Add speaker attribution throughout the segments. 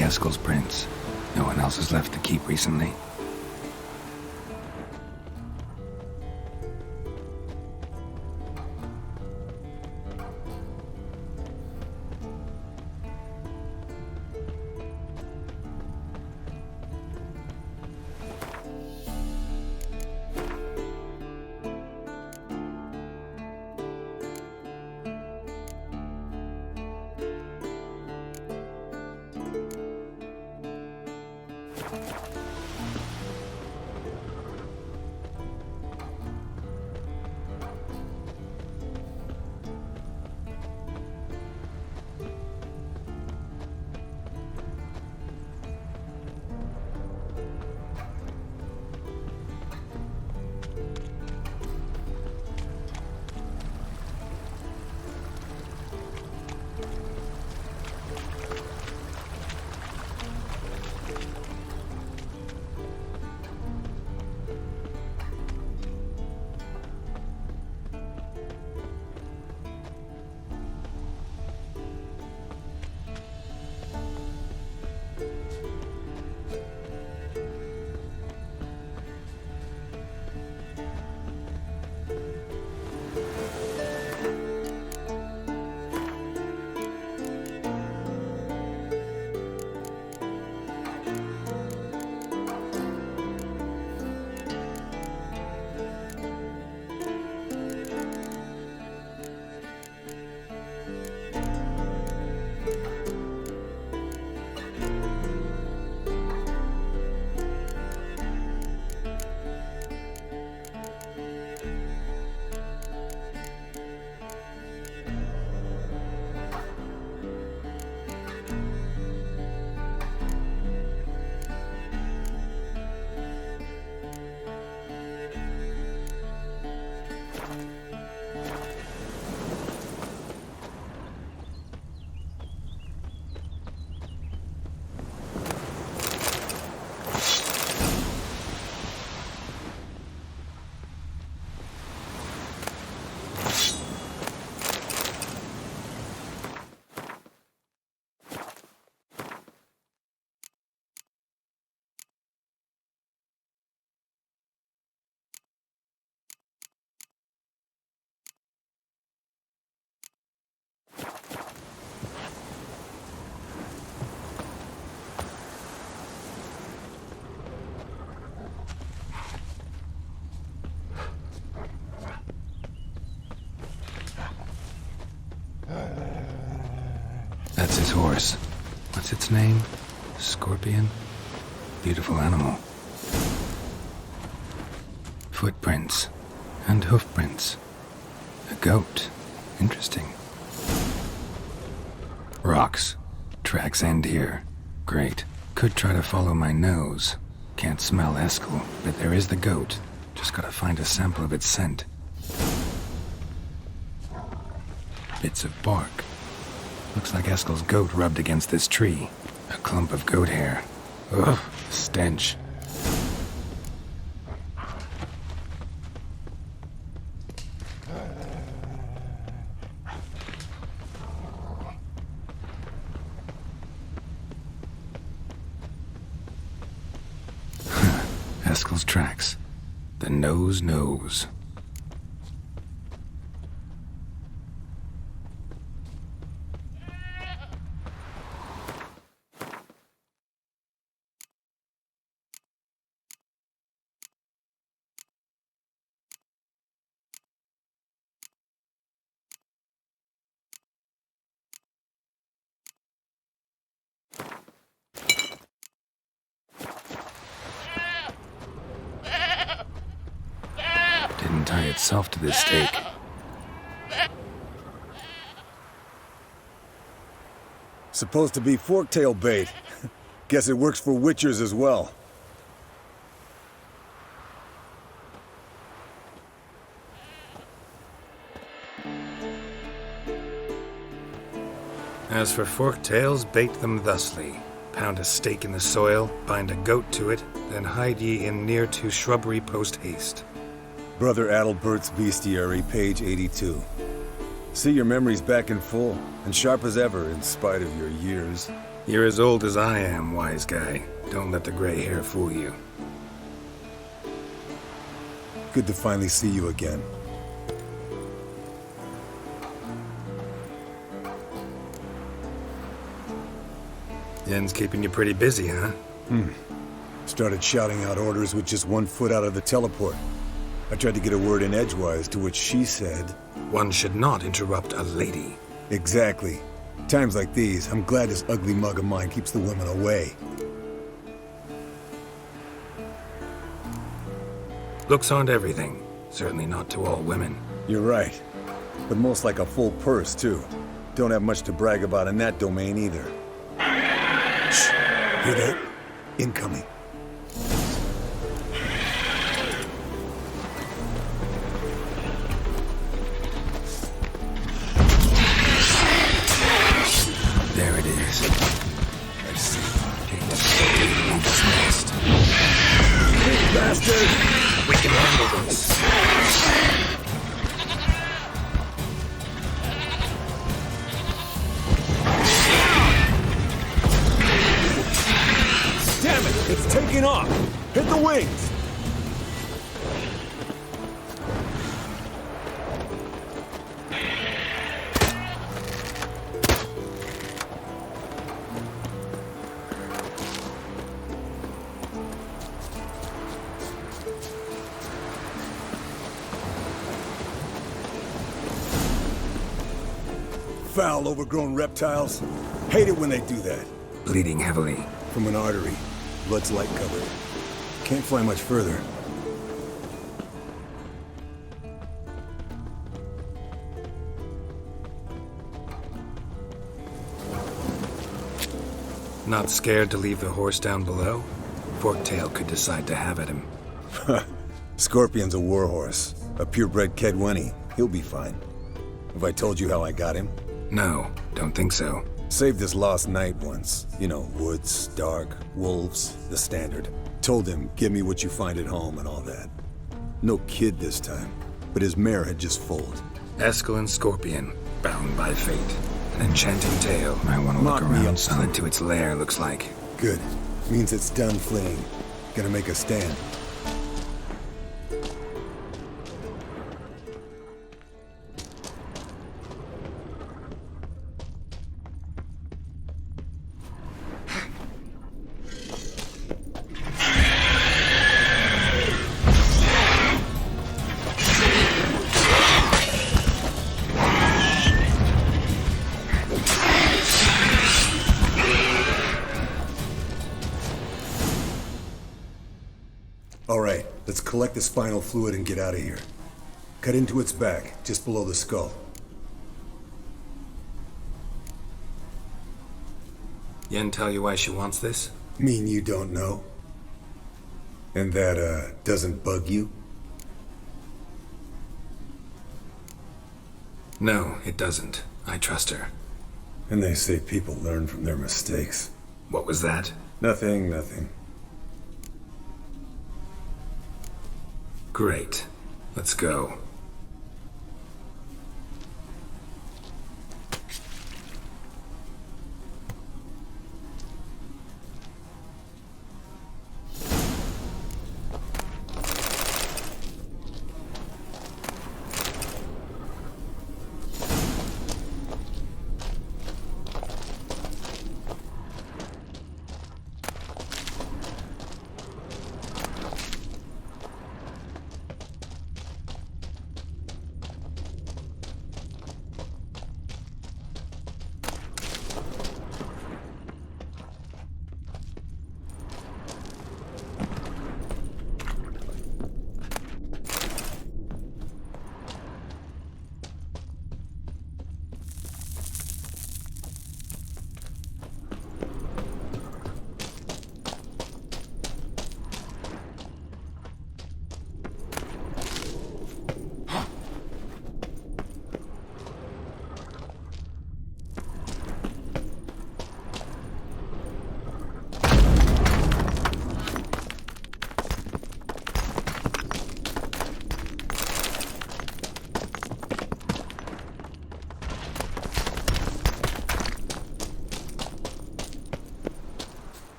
Speaker 1: be Eskel's prints. No one else has left the keep recently. That's his horse. What's its name? Scorpion? Beautiful animal. Footprints. And hoofprints. A goat. Interesting. Rocks. Tracks end here. Great. Could try to follow my nose. Can't smell Eskel, but there is the goat. Just gotta find a sample of its scent. Bits of bark. Looks like Eskel's goat rubbed against this tree. A clump of goat hair. Ugh, stench. Eskel's tracks. The nose knows. Didn't tie itself to this stake.
Speaker 2: Supposed to be Forktail bait. Guess it works for witchers as well.
Speaker 1: As for Forktails, bait them thusly. Pound a stake in the soil, bind a goat to it, then hide ye in near to shrubbery post haste.
Speaker 2: Brother Adalbert's Bestiary, page 82. See your memories back in full, and sharp as ever in spite of your years.
Speaker 1: You're as old as I am, wise guy. Don't let the gray hair fool you.
Speaker 2: Good to finally see you again.
Speaker 1: Yen's keeping you pretty busy, huh?
Speaker 2: Started shouting out orders with just one foot out of the teleport. I tried to get a word in edgewise, to which she said...
Speaker 1: One should not interrupt a lady.
Speaker 2: Exactly. Times like these, I'm glad this ugly mug of mine keeps the women away.
Speaker 1: Looks aren't everything. Certainly not to all women.
Speaker 2: You're right. But most like a full purse, too. Don't have much to brag about in that domain, either. Shh! Hear that? Incoming.
Speaker 1: There it is. Let's see.
Speaker 2: Big bastard!
Speaker 1: We can handle this.
Speaker 2: Damn it! It's taking off! Hit the wings! Foul, overgrown reptiles. Hate it when they do that.
Speaker 1: Bleeding heavily.
Speaker 2: From an artery. Blood's light covered. Can't fly much further.
Speaker 1: Not scared to leave the horse down below? Forktail could decide to have at him.
Speaker 2: Scorpion's a warhorse. A purebred Kedwenny. He'll be fine. Have I told you how I got him?
Speaker 1: No, don't think so.
Speaker 2: Saved this lost knight once. You know, woods, dark, wolves, the standard. Told him, give me what you find at home and all that. No kid this time, but his mare had just foaled.
Speaker 1: Eskel and Scorpion, bound by fate. An enchanting tale. I want to look
Speaker 2: Knock me
Speaker 1: around,
Speaker 2: up,
Speaker 1: solid to its lair, looks like.
Speaker 2: Good. Means it's done fleeing. Gonna make a stand. Alright, let's collect the spinal fluid and get out of here. Cut into its back, just below the skull.
Speaker 1: Yen tell you why she wants this?
Speaker 2: Mean you don't know? And that, doesn't bug you?
Speaker 1: No, it doesn't. I trust her.
Speaker 2: And they say people learn from their mistakes.
Speaker 1: What was that?
Speaker 2: Nothing, nothing.
Speaker 1: Great. Let's go.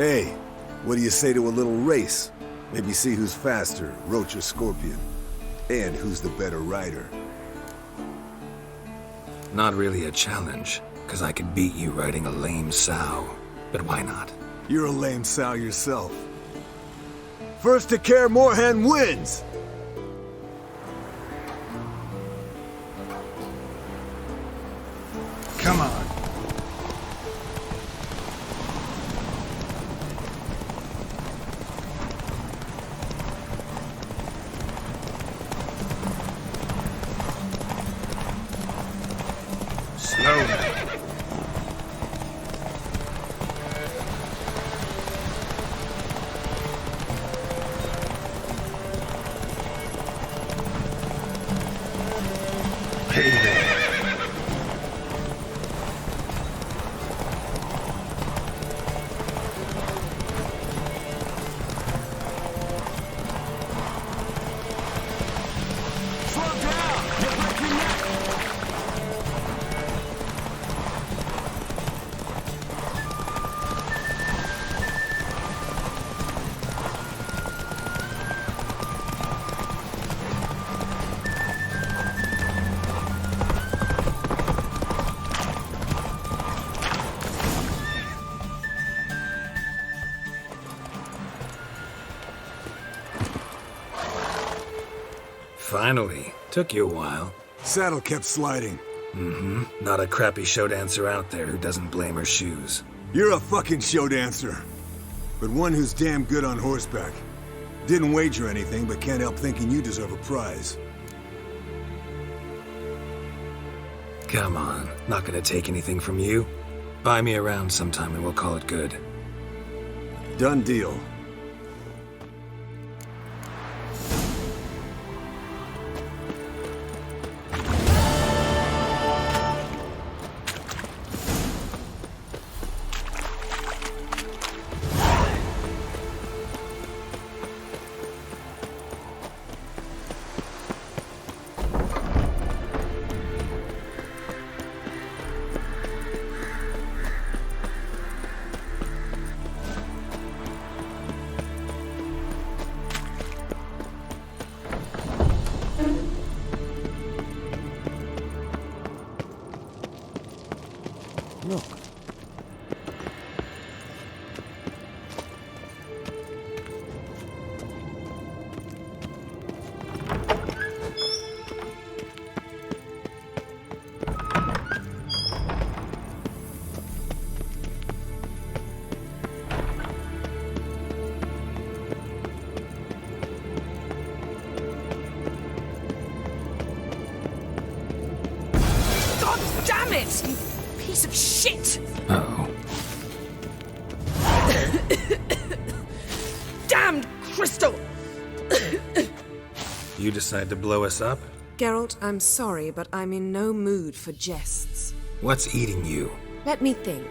Speaker 2: Hey, what do you say to a little race? Maybe see who's faster, Roach or Scorpion. And who's the better rider.
Speaker 1: Not really a challenge, because I could beat you riding a lame sow. But why not?
Speaker 2: You're a lame sow yourself. First to Care Moorhen wins!
Speaker 1: Come on. Slow. Hey there. Finally. Took you a while.
Speaker 2: Saddle kept sliding.
Speaker 1: Mm-hmm. Not a crappy show dancer out there who doesn't blame her shoes.
Speaker 2: You're a fucking show dancer. But one who's damn good on horseback. Didn't wager anything, but can't help thinking you deserve a prize.
Speaker 1: Come on. Not gonna take anything from you. Buy me around sometime and we'll call it good.
Speaker 2: Done deal.
Speaker 3: Look.
Speaker 4: God damn it! You piece of shit!
Speaker 1: Uh-oh.
Speaker 4: Damned crystal!
Speaker 1: You decide to blow us up?
Speaker 5: Geralt, I'm sorry, but I'm in no mood for jests.
Speaker 1: What's eating you?
Speaker 5: Let me think.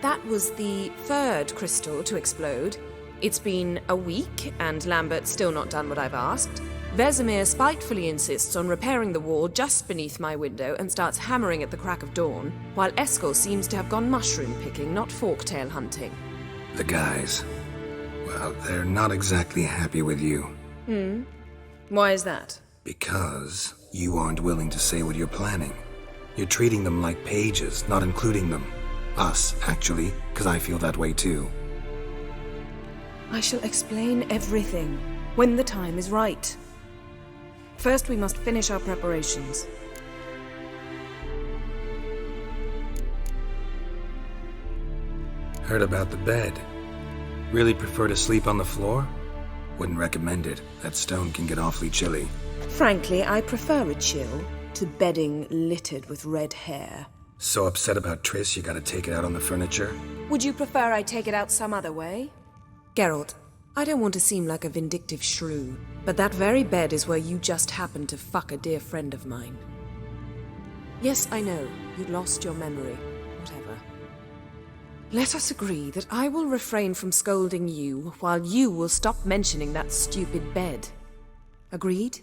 Speaker 5: That was the third crystal to explode. It's been a week, and Lambert's still not done what I've asked. Vesemir spitefully insists on repairing the wall just beneath my window and starts hammering at the crack of dawn, while Eskel seems to have gone mushroom picking, not forktail hunting.
Speaker 1: The guys. Well, they're not exactly happy with you.
Speaker 5: Why is that?
Speaker 1: Because you aren't willing to say what you're planning. You're treating them like pages, not including them. Us, actually, because I feel that way too.
Speaker 5: I shall explain everything when the time is right. First, we must finish our preparations.
Speaker 1: Heard about the bed. Really prefer to sleep on the floor? Wouldn't recommend it. That stone can get awfully chilly.
Speaker 5: Frankly, I prefer a chill to bedding littered with red hair.
Speaker 1: So upset about Triss, you gotta take it out on the furniture?
Speaker 5: Would you prefer I take it out some other way? Geralt, I don't want to seem like a vindictive shrew, but that very bed is where you just happened to fuck a dear friend of mine. Yes, I know, you lost your memory. Whatever. Let us agree that I will refrain from scolding you, while you will stop mentioning that stupid bed. Agreed?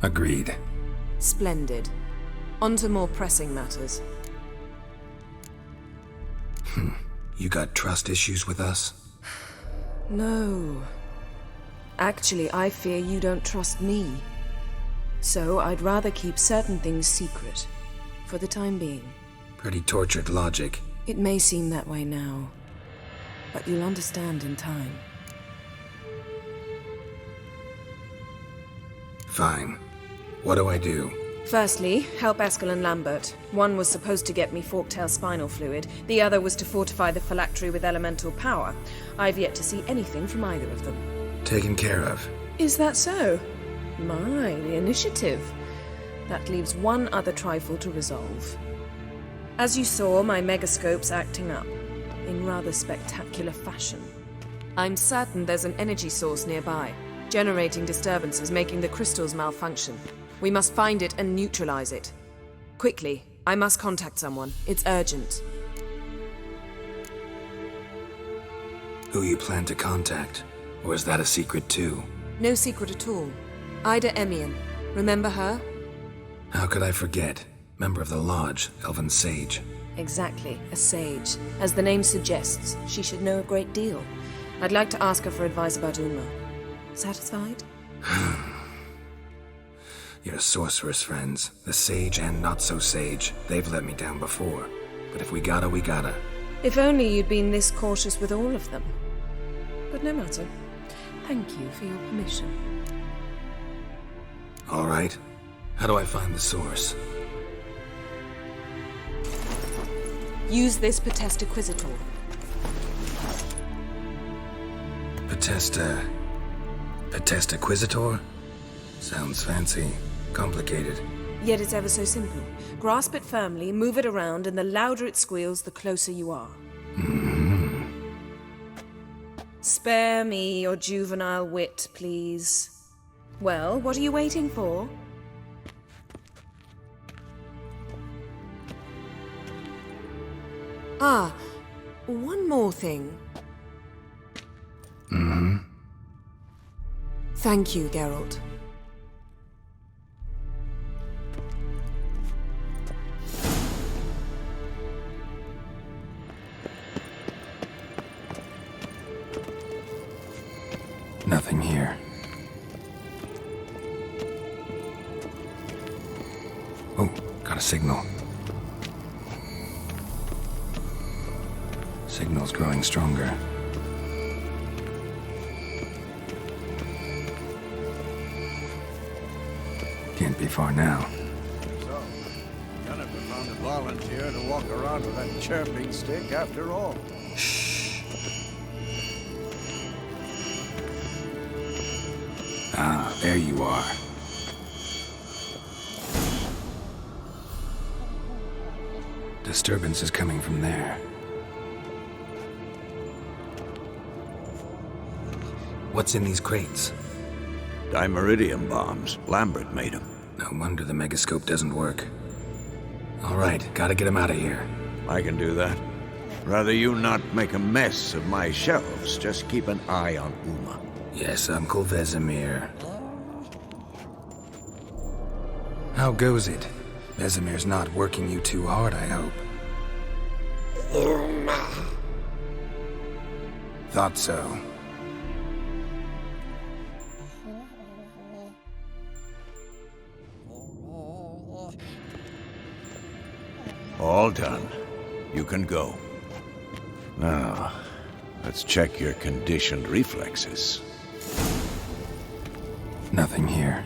Speaker 1: Agreed.
Speaker 5: Splendid. On to more pressing matters.
Speaker 1: You got trust issues with us?
Speaker 5: No. Actually, I fear you don't trust me. So I'd rather keep certain things secret. For the time being.
Speaker 1: Pretty tortured logic.
Speaker 5: It may seem that way now. But you'll understand in time.
Speaker 1: Fine. What do I do?
Speaker 5: Firstly, help Eskel and Lambert. One was supposed to get me Forktail spinal fluid. The other was to fortify the phylactery with elemental power. I've yet to see anything from either of them.
Speaker 1: Taken care of.
Speaker 5: Is that so? My, the initiative. That leaves one other trifle to resolve. As you saw, my megascope's acting up. In rather spectacular fashion. I'm certain there's an energy source nearby. Generating disturbances, making the crystals malfunction. We must find it and neutralize it. Quickly, I must contact someone. It's urgent.
Speaker 1: Who you plan to contact? Or is that a secret too?
Speaker 5: No secret at all. Ida Emian. Remember her?
Speaker 1: How could I forget? Member of the Lodge, Elven Sage.
Speaker 5: Exactly, a sage. As the name suggests, she should know a great deal. I'd like to ask her for advice about Uma. Satisfied?
Speaker 1: Your sorceress friends, the sage and not so sage, they've let me down before. But if we gotta, we gotta.
Speaker 5: If only you'd been this cautious with all of them. But no matter. Thank you for your permission.
Speaker 1: All right. How do I find the source?
Speaker 5: Use this Potesta Quisitor.
Speaker 1: Potesta Quisitor? Sounds fancy. Complicated.
Speaker 5: Yet it's ever so simple. Grasp it firmly, move it around, and the louder it squeals, the closer you are. Spare me your juvenile wit, please. Well, what are you waiting for? Ah, one more thing. Thank you, Geralt.
Speaker 1: Nothing here. Oh, got a signal. Signal's growing stronger. Can't be far now.
Speaker 3: So, Yennefer found a volunteer to walk around with that chirping stick after all.
Speaker 1: Ah, there you are. Disturbance is coming from there. What's in these crates?
Speaker 3: Dimeridium bombs. Lambert made them.
Speaker 1: No wonder the megascope doesn't work. All right, gotta get him out of here.
Speaker 3: I can do that. Rather you not make a mess of my shelves. Just keep an eye on Uma.
Speaker 1: Yes, Uncle Vesemir. How goes it? Vesemir's not working you too hard, I hope. Thought so.
Speaker 3: All done. You can go. Now, let's check your conditioned reflexes.
Speaker 1: Nothing here.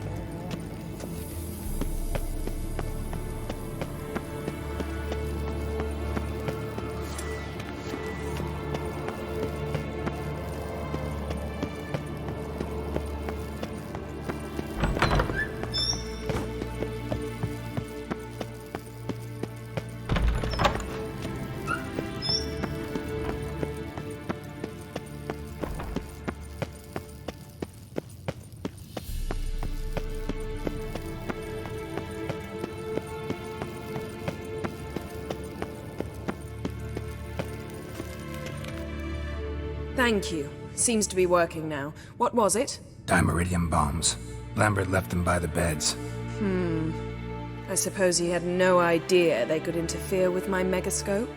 Speaker 5: Thank you. Seems to be working now. What was it?
Speaker 1: Dimeridium bombs. Lambert left them by the beds.
Speaker 5: I suppose he had no idea they could interfere with my megascope?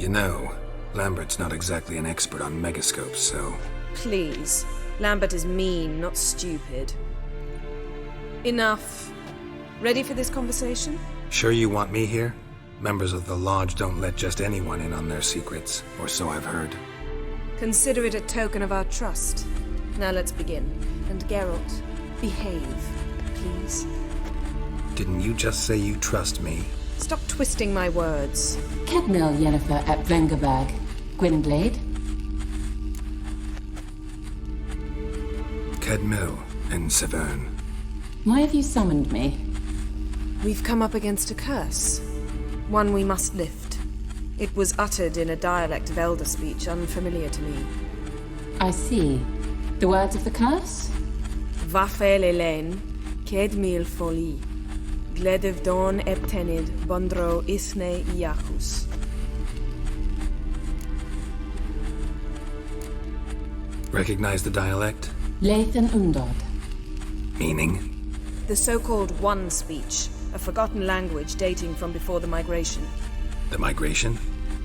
Speaker 1: You know, Lambert's not exactly an expert on megascopes, so...
Speaker 5: Please. Lambert is mean, not stupid. Enough. Ready for this conversation?
Speaker 1: Sure you want me here? Members of the Lodge don't let just anyone in on their secrets, or so I've heard.
Speaker 5: Consider it a token of our trust. Now let's begin. And Geralt, behave, please.
Speaker 1: Didn't you just say you trust me?
Speaker 5: Stop twisting my words.
Speaker 6: Kedmil Yennefer at Vengerberg. Gwynblade.
Speaker 1: Kedmil and Severn.
Speaker 6: Why have you summoned me?
Speaker 5: We've come up against a curse. One we must lift. It was uttered in a dialect of Elder speech unfamiliar to me.
Speaker 6: I see. The words of the curse?
Speaker 5: Vafel Elaine, Kedmil Foli. Gledev Don Eptenid, Bondro Isne Iacus.
Speaker 1: Recognize the dialect?
Speaker 6: Lathan Undod.
Speaker 1: Meaning?
Speaker 5: The so-called One speech, a forgotten language dating from before the migration.
Speaker 1: The migration?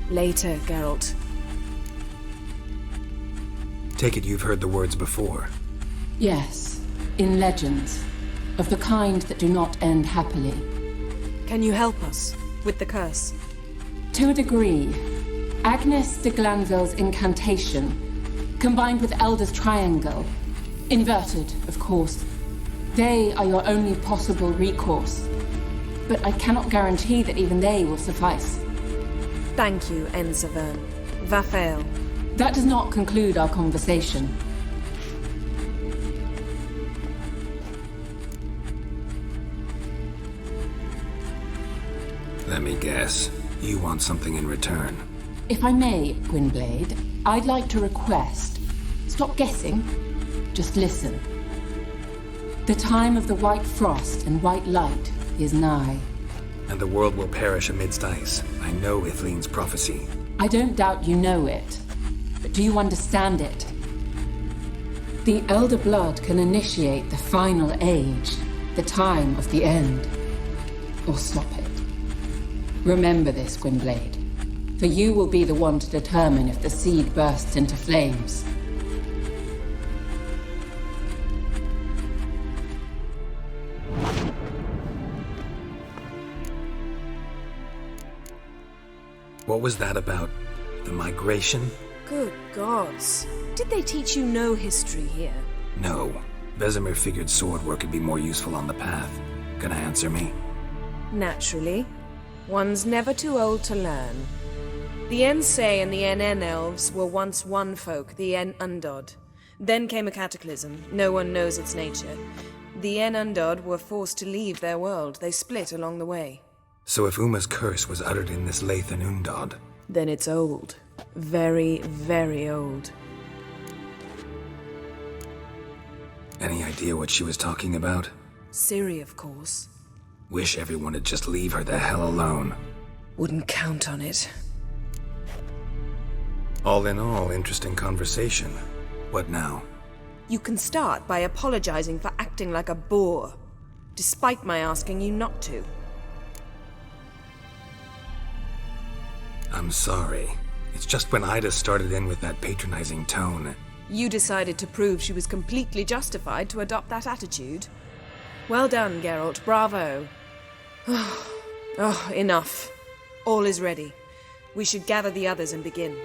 Speaker 5: Later, Geralt.
Speaker 1: Take it you've heard the words before.
Speaker 6: Yes, in legends. Of the kind that do not end happily.
Speaker 5: Can you help us with the curse?
Speaker 6: To a degree. Agnes de Glanville's incantation, combined with Elder's triangle, inverted, of course. They are your only possible recourse. But I cannot guarantee that even they will suffice.
Speaker 5: Thank you, Severn. Vafel.
Speaker 6: That does not conclude our conversation.
Speaker 1: Let me guess. You want something in return.
Speaker 6: If I may, Gwynblade, I'd like to request. Stop guessing. Just listen. The time of the white frost and white light is nigh.
Speaker 1: And the world will perish amidst ice. I know Ithleen's prophecy.
Speaker 6: I don't doubt you know it. But do you understand it? The Elder Blood can initiate the final age, the time of the end. Or stop it. Remember this, Gwynblade. For you will be the one to determine if the seed bursts into flames.
Speaker 1: What was that about? The migration?
Speaker 5: Good gods. Did they teach you no history here?
Speaker 1: No. Vesemir figured sword work could be more useful on the path. Gonna answer me?
Speaker 5: Naturally. One's never too old to learn. The Ensei and the NN elves were once one folk, the En Undod. Then came a cataclysm. No one knows its nature. The En Undod were forced to leave their world. They split along the way.
Speaker 1: So if Uma's curse was uttered in this Lathan Undod...
Speaker 5: Then it's old. Very, very old.
Speaker 1: Any idea what she was talking about?
Speaker 5: Ciri, of course.
Speaker 1: Wish everyone would just leave her the hell alone.
Speaker 5: Wouldn't count on it.
Speaker 1: All in all, interesting conversation. What now?
Speaker 5: You can start by apologizing for acting like a boor, despite my asking you not to.
Speaker 1: I'm sorry. It's just when Ida started in with that patronizing tone.
Speaker 5: You decided to prove she was completely justified to adopt that attitude. Well done, Geralt. Bravo. Oh, enough. All is ready. We should gather the others and begin.